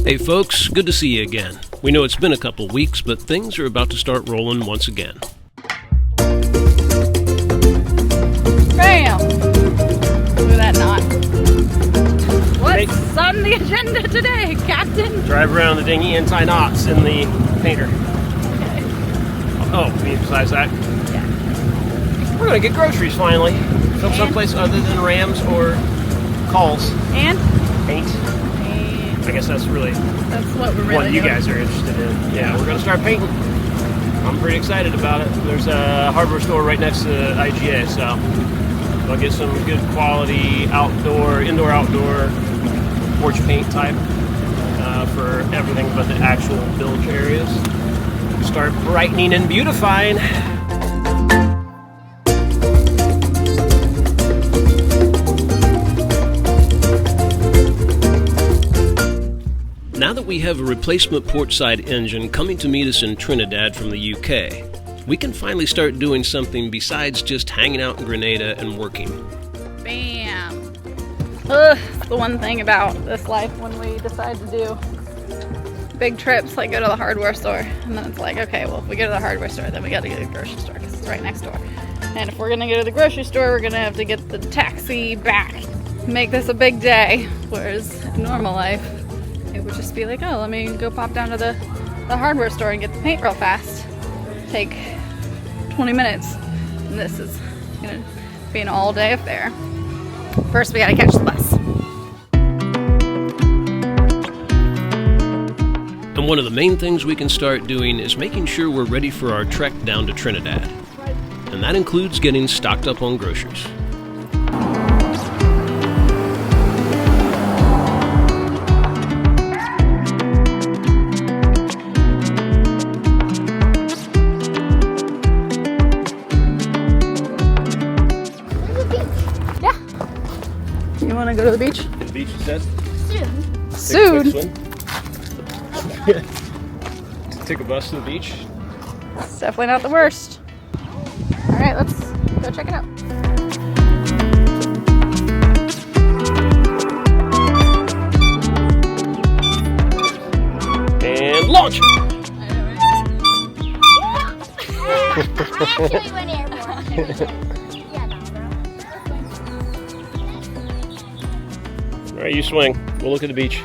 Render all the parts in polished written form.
Hey folks, good to see you again. We know it's been a couple weeks, but things are about to start rolling once again. Bam! Look at that knot. What's on the agenda today, Captain? Drive around the dinghy and tie knots in the painter. Okay. Oh, you mean besides that? Yeah. We're gonna get groceries finally. From someplace other than Rams or Calls. And? Paint. I guess that's what we're really doing. You guys are interested in. Yeah, we're gonna start painting. I'm pretty excited about it. There's a hardware store right next to IGA, so I'll get some good quality indoor-outdoor porch paint type for everything but the actual bilge areas. Start brightening and beautifying. Now that we have a replacement portside engine coming to meet us in Trinidad from the UK, we can finally start doing something besides just hanging out in Grenada and working. Bam! Ugh, the one thing about this life when we decide to do big trips, like go to the hardware store, and then it's like, okay, well, if we go to the hardware store, then we gotta go to the grocery store because it's right next door. And if we're gonna go to the grocery store, we're gonna have to get the taxi back. Make this a big day, whereas in normal life, it would just be like, oh, let me go pop down to the hardware store and get the paint real fast. Take 20 minutes. And this is gonna be an all-day affair. First, we gotta catch the bus. And one of the main things we can start doing is making sure we're ready for our trek down to Trinidad. And that includes getting stocked up on groceries. You want to go to the beach? The beach, you said? Soon. Take a bus to the beach. It's definitely not the worst. All right, let's go check it out. And launch! I actually went airborne. All right, you swing. We'll look at the beach.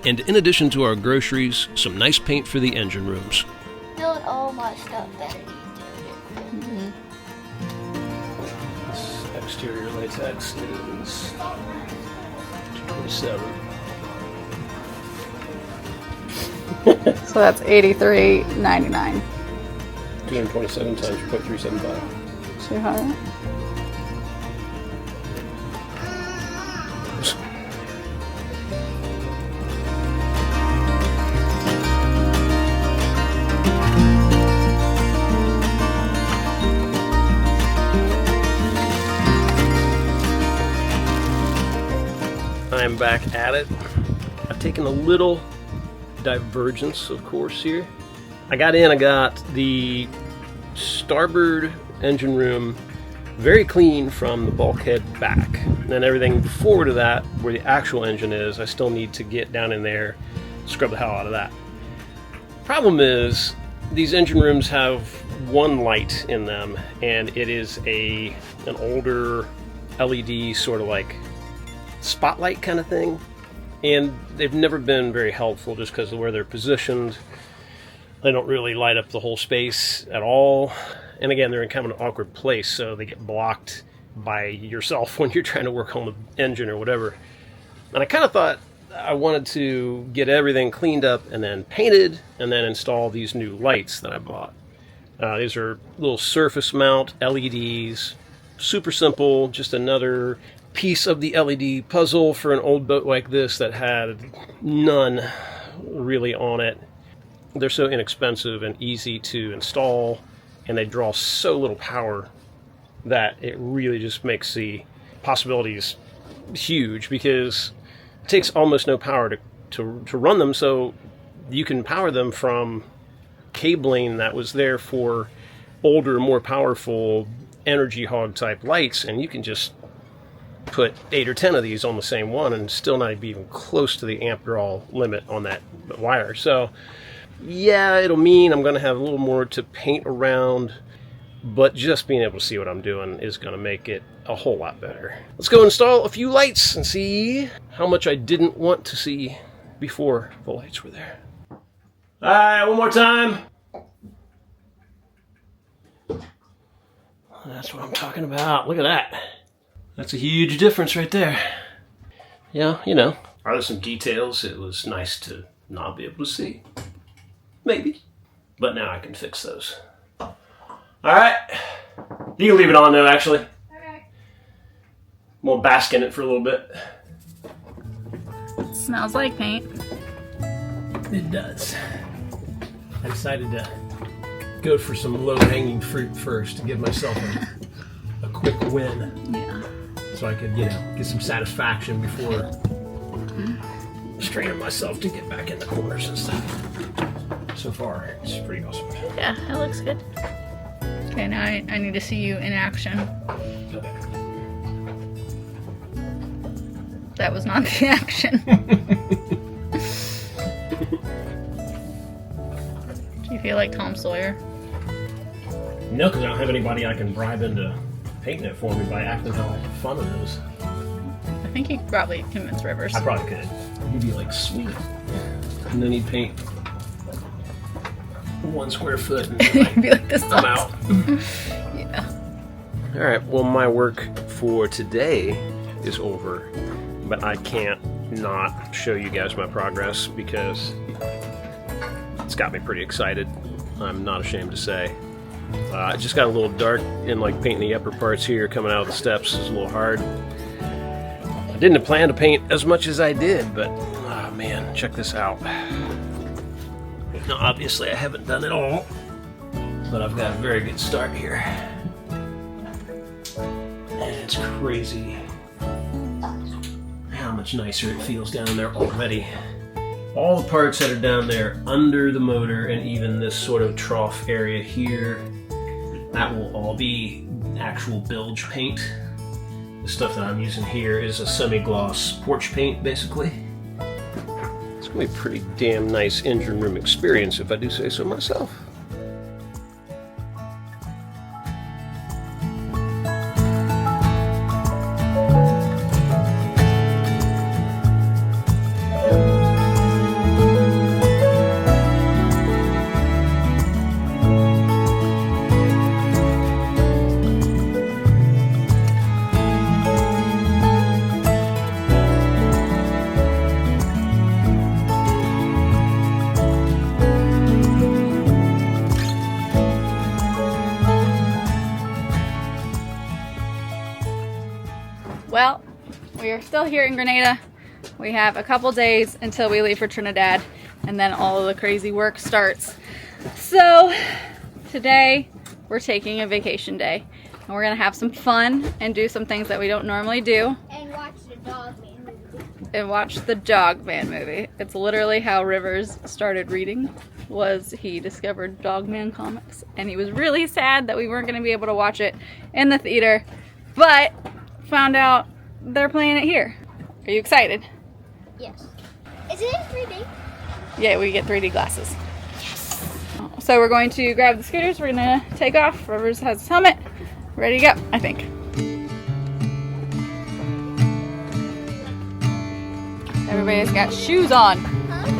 And in addition to our groceries, some nice paint for the engine rooms. Build all my stuff better. This exterior latex is 227. So that's $83.99. 227 times 0.375. 200. I'm back at it. I've taken a little divergence, of course, here. I got the starboard engine room very clean from the bulkhead back. And then everything forward to that, where the actual engine is, I still need to get down in there, scrub the hell out of that. Problem is, these engine rooms have one light in them, and it is an older LED sort of like spotlight kind of thing, and they've never been very helpful just because of where they're positioned. They don't really light up the whole space at all, and again, they're in kind of an awkward place, so they get blocked by yourself when you're trying to work on the engine or whatever. And I kind of thought I wanted to get everything cleaned up and then painted and then install these new lights that I bought. These are little surface mount LEDs, super simple, just another piece of the LED puzzle for an old boat like this that had none really on it. they're so inexpensive and easy to install, and they draw so little power that it really just makes the possibilities huge, because it takes almost no power to run them. So you can power them from cabling that was there for older, more powerful energy hog type lights, and you can just put 8 or 10 of these on the same one and still not be even close to the amp draw limit on that wire. So yeah, it'll mean I'm going to have a little more to paint around, but just being able to see what I'm doing is going to make it a whole lot better. Let's go install a few lights and see how much I didn't want to see before the lights were there. All right, one more time. That's what I'm talking about. Look at that. That's a huge difference right there. Yeah, you know. Are there some details it was nice to not be able to see? Maybe. But now I can fix those. Alright. You can leave it on though, actually. Okay. We'll bask in it for a little bit. It smells like paint. It does. I decided to go for some low-hanging fruit first to give myself a quick win. Yeah. So I could, get some satisfaction before straining myself to get back in the corners and stuff. So far, it's pretty awesome. Yeah, it looks good. Okay, now I need to see you in action. Okay. That was not the action. Do you feel like Tom Sawyer? No, because I don't have anybody I can bribe into painting it for me by acting how fun it is. I think you could probably convince Rivers. I probably could. He'd be like, sweet. And then he'd paint 1 square foot and be like, You'd be like, this I'm out. Yeah. All right, well, my work for today is over, but I can't not show you guys my progress because it's got me pretty excited. I'm not ashamed to say. It just got a little dark in like painting the upper parts here. Coming out of the steps is a little hard. I didn't plan to paint as much as I did, but oh man, check this out. Now obviously I haven't done it all, but I've got a very good start here. And it's crazy how much nicer it feels down there already. All the parts that are down there under the motor and even this sort of trough area here, that will all be actual bilge paint. The stuff that I'm using here is a semi-gloss porch paint, basically. It's gonna be a pretty damn nice engine room experience if I do say so myself. Well, we are still here in Grenada. We have a couple days until we leave for Trinidad, and then all of the crazy work starts. So today we're taking a vacation day, and we're gonna have some fun and do some things that we don't normally do. And watch the Dogman movie. And watch the Dogman movie. It's literally how Rivers started reading, was he discovered Dogman comics, and he was really sad that we weren't gonna be able to watch it in the theater, but found out they're playing it here. Are you excited? Yes. Is it in 3D? Yeah, we get 3D glasses. So we're going to grab the scooters. We're gonna take off. Rivers has his helmet. Ready to go, I think. Everybody's got shoes on.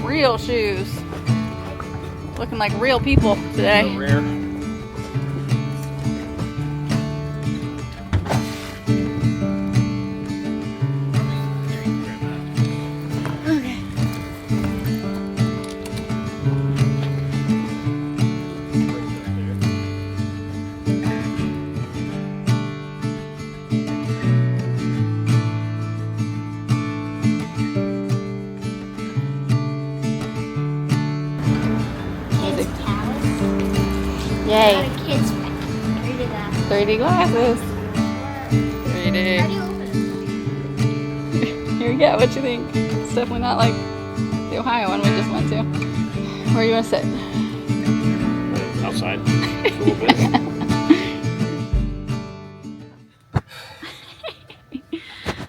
Real shoes. Looking like real people today. Rare. 3D glasses. How 3D. do you open it? Here we go. What you think? It's definitely not like the Ohio one we just went to. Where do you want to sit? Outside a little bit.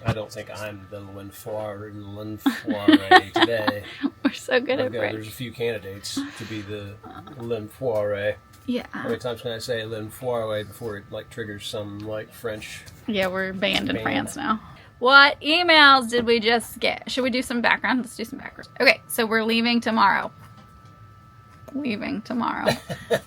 I don't think I'm the Lenfoire today. We're so good at Okay, French. there's a few candidates to be the Lenfoire. Yeah. How many times can I say Lenfoire before it like triggers some like French? Yeah, we're banned in France now. What emails did we just get? Should we do some background? Let's do some background. Okay, so we're leaving tomorrow. Leaving tomorrow.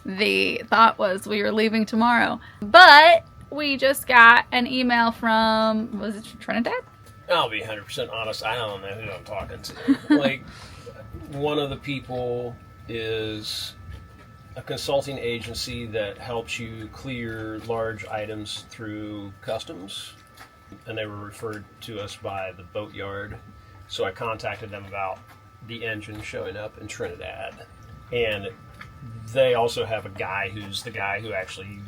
The thought was we were leaving tomorrow. But we just got an email from, was it Trinidad? I'll be 100% honest. I don't know who I'm talking to. Like, one of the people is a consulting agency that helps you clear large items through customs. And they were referred to us by the boatyard. So I contacted them about the engine showing up in Trinidad. And they also have a guy who's the guy who actually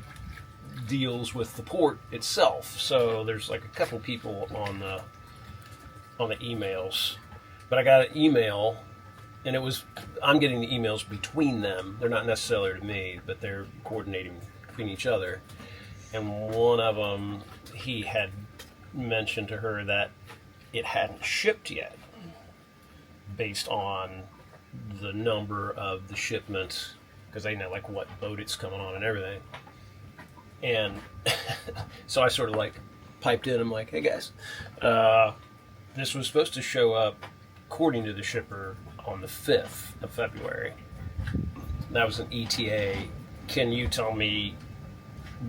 deals with the port itself. So there's like a couple people on the emails. But I got an email, and I'm getting the emails between them. They're not necessarily to me, but they're coordinating between each other. And one of them, he had mentioned to her that it hadn't shipped yet based on the number of the shipments, because they know like what boat it's coming on and everything. And so I sort of like piped in. I'm like, hey guys, this was supposed to show up according to the shipper on the 5th of February. That was an ETA. Can you tell me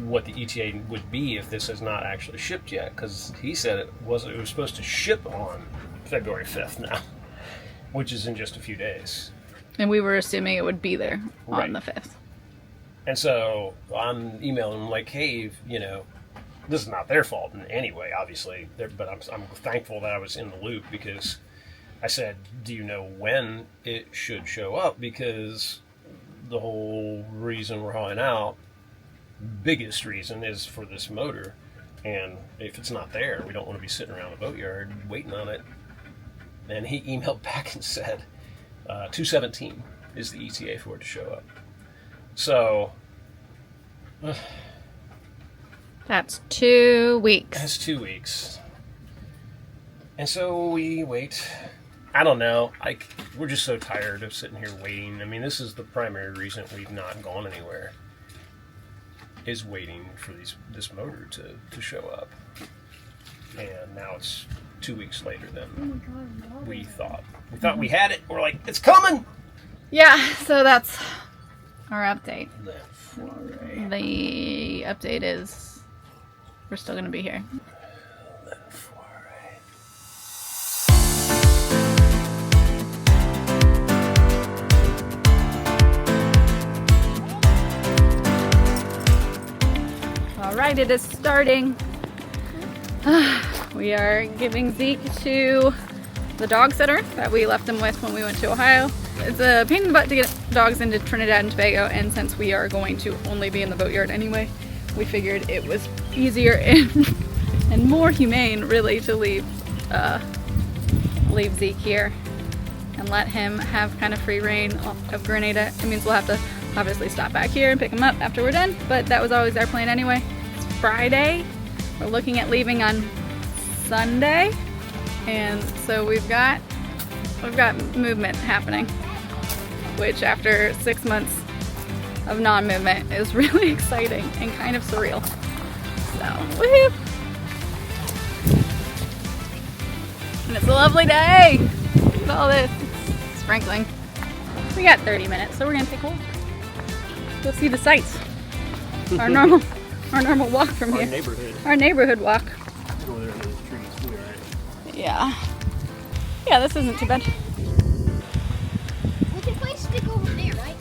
what the ETA would be if this has not actually shipped yet? Because he said it was supposed to ship on February 5th now, which is in just a few days. And we were assuming it would be there on Right. the 5th. And so I'm emailing them like, hey, you know, this is not their fault in any way, obviously. But I'm thankful that I was in the loop, because I said, do you know when it should show up? Because the whole reason we're hauling out, biggest reason, is for this motor. And if it's not there, we don't want to be sitting around the boatyard waiting on it. And he emailed back and said, 2/17 is the ETA for it to show up. So That's 2 weeks. that's 2 weeks. And so we wait. I don't know. We're just so tired of sitting here waiting. I mean, this is the primary reason we've not gone anywhere, is waiting for this motor to show up. And now it's 2 weeks later than we thought. We thought we had it. We're like, it's coming! Yeah, so that's our update. Lenfoire. The update is we're still going to be here. Lenfoire. All right, it is starting. We are giving Zeke to the dog sitter that we left him with when we went to Ohio. It's a pain in the butt to get dogs into Trinidad and Tobago, and since we are going to only be in the boatyard anyway, we figured it was easier and more humane, really, to leave Zeke here and let him have kind of free reign of Grenada. It means we'll have to obviously stop back here and pick him up after we're done, but that was always our plan anyway. It's Friday. We're looking at leaving on Sunday, and so we've got movement happening, which after 6 months of non-movement is really exciting and kind of surreal. So, woohoo! And it's a lovely day. Look at all this. It's sprinkling. We got 30 minutes, so we're gonna take a walk. Go see the sights. Our normal walk from here. Our neighborhood walk. Over there under the trees. We'll be all right. Yeah. Yeah, this isn't too bad. We can play stick over there, right?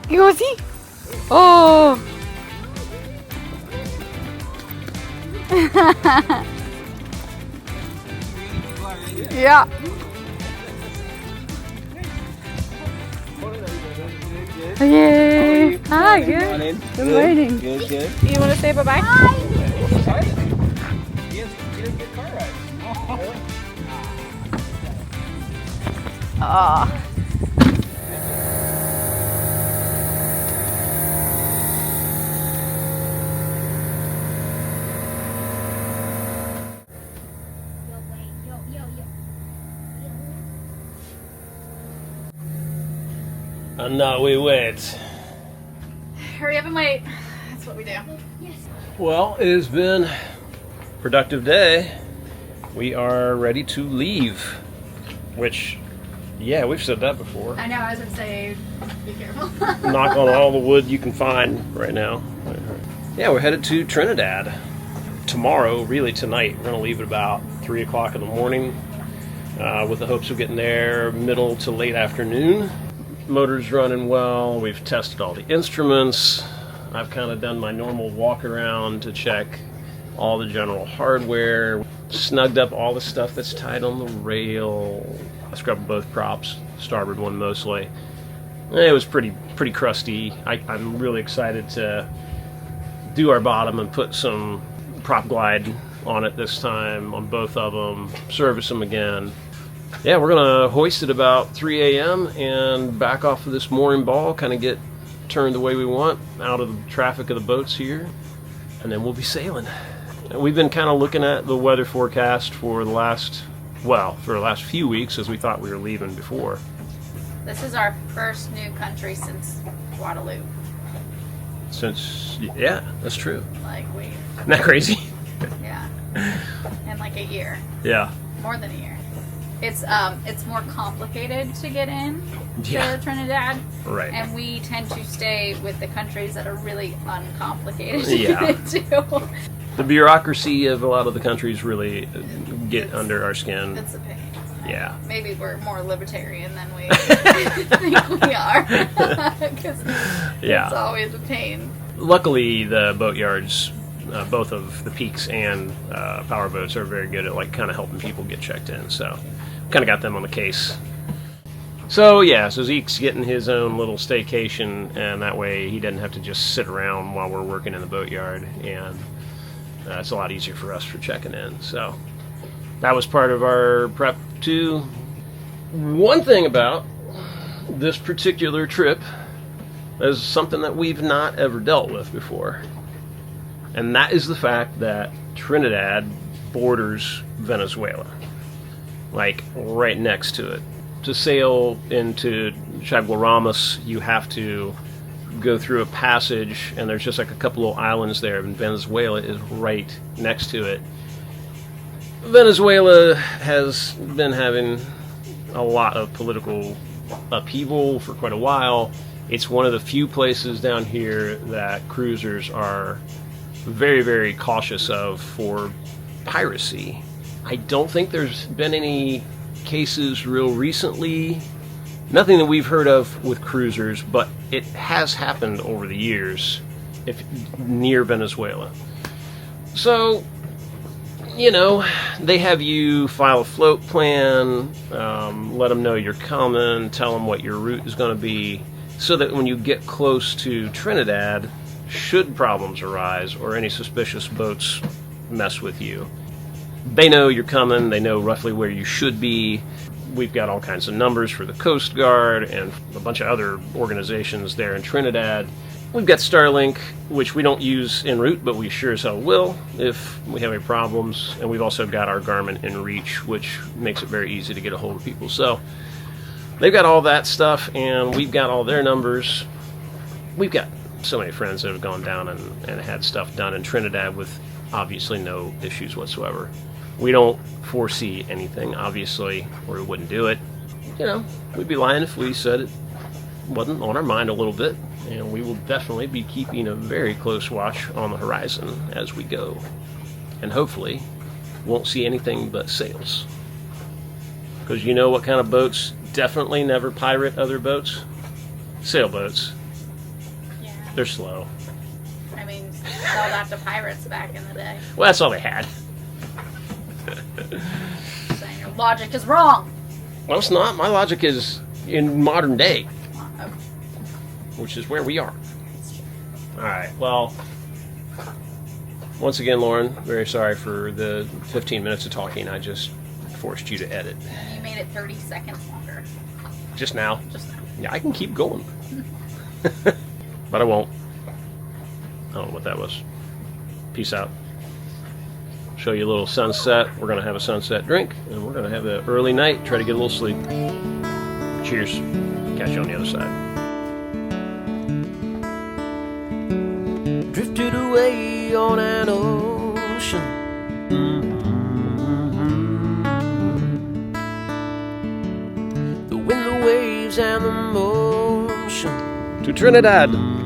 You see? Oh. Yeah. Yay! Hi, good. Good morning. Good, good. You want to say bye-bye? Aw. And now we wait. Hurry up and wait. That's what we do. Well, it has been a productive day. We are ready to leave. Which, yeah, we've said that before. I know, I was going to say, be careful. Knock on all the wood you can find right now. Yeah, we're headed to Trinidad. Tomorrow, really tonight. We're going to leave at about 3 o'clock in the morning with the hopes of getting there middle to late afternoon. Motor's running well. We've tested all the instruments. I've kind of done my normal walk around to check all the general hardware. Snugged up all the stuff that's tied on the rail. I scrubbed both props, starboard one mostly. It was pretty crusty. I'm really excited to do our bottom and put some prop glide on it this time, on both of them, service them again. Yeah, we're going to hoist it about 3 a.m. and back off of this mooring ball, kind of get turned the way we want, out of the traffic of the boats here, and then we'll be sailing. We've been kind of looking at the weather forecast for the last few weeks, as we thought we were leaving before. This is our first new country since Guadeloupe. Yeah, that's true. Like, Isn't that crazy? yeah. In like a year. Yeah. More than a year. It's more complicated to get in to Trinidad. Right. And we tend to stay with the countries that are really uncomplicated to Yeah. get into. The bureaucracy of a lot of the countries really get under our skin. It's a pain. Yeah. Maybe we're more libertarian than we think we are. Because it's always a pain. Luckily, the boatyards, both of the Peaks and Power Boats, are very good at like kind of helping people get checked in. So, kind of got them on the case. So so Zeke's getting his own little staycation, and that way he doesn't have to just sit around while we're working in the boatyard, and it's a lot easier for us for checking in. So that was part of our prep too. One thing about this particular trip is something that we've not ever dealt with before, and that is the fact that Trinidad borders Venezuela, like right next to it. To sail into Chaguaramas, you have to go through a passage, and there's just like a couple of islands there, and Venezuela is right next to it. Venezuela has been having a lot of political upheaval for quite a while. It's one of the few places down here that cruisers are very, very cautious of for piracy. I don't think there's been any cases real recently, nothing that we've heard of with cruisers, but it has happened over the years near Venezuela. So, they have you file a float plan, let them know you're coming, tell them what your route is going to be, so that when you get close to Trinidad, should problems arise or any suspicious boats mess with you, they know you're coming, they know roughly where you should be. We've got all kinds of numbers for the Coast Guard and a bunch of other organizations there in Trinidad. We've got Starlink, which we don't use en route, but we sure as hell will if we have any problems. And we've also got our Garmin inReach, which makes it very easy to get a hold of people. So they've got all that stuff, and we've got all their numbers. We've got so many friends that have gone down and had stuff done in Trinidad with obviously no issues whatsoever. We don't foresee anything, obviously, or we wouldn't do it. We'd be lying if we said it wasn't on our mind a little bit, and we will definitely be keeping a very close watch on the horizon as we go. And hopefully won't see anything but sails. Because you know what kind of boats definitely never pirate other boats? Sailboats. Yeah. They're slow. I mean, sold out to pirates back in the day. Well, that's all they had. Saying your logic is wrong. Well, it's not. My logic is in modern day. which is where we are. All right, well, once again, Lauren, very sorry for the 15 minutes of talking. I just forced you to edit. You made it 30 seconds longer. Just now? Just now. Yeah, I can keep going. But I won't. I don't know what that was. Peace out. Show you a little sunset. We're going to have a sunset drink, and we're going to have an early night, try to get a little sleep. Cheers. Catch you on the other side. Drifted away on an ocean. The wind, the waves, and the motion. To Trinidad.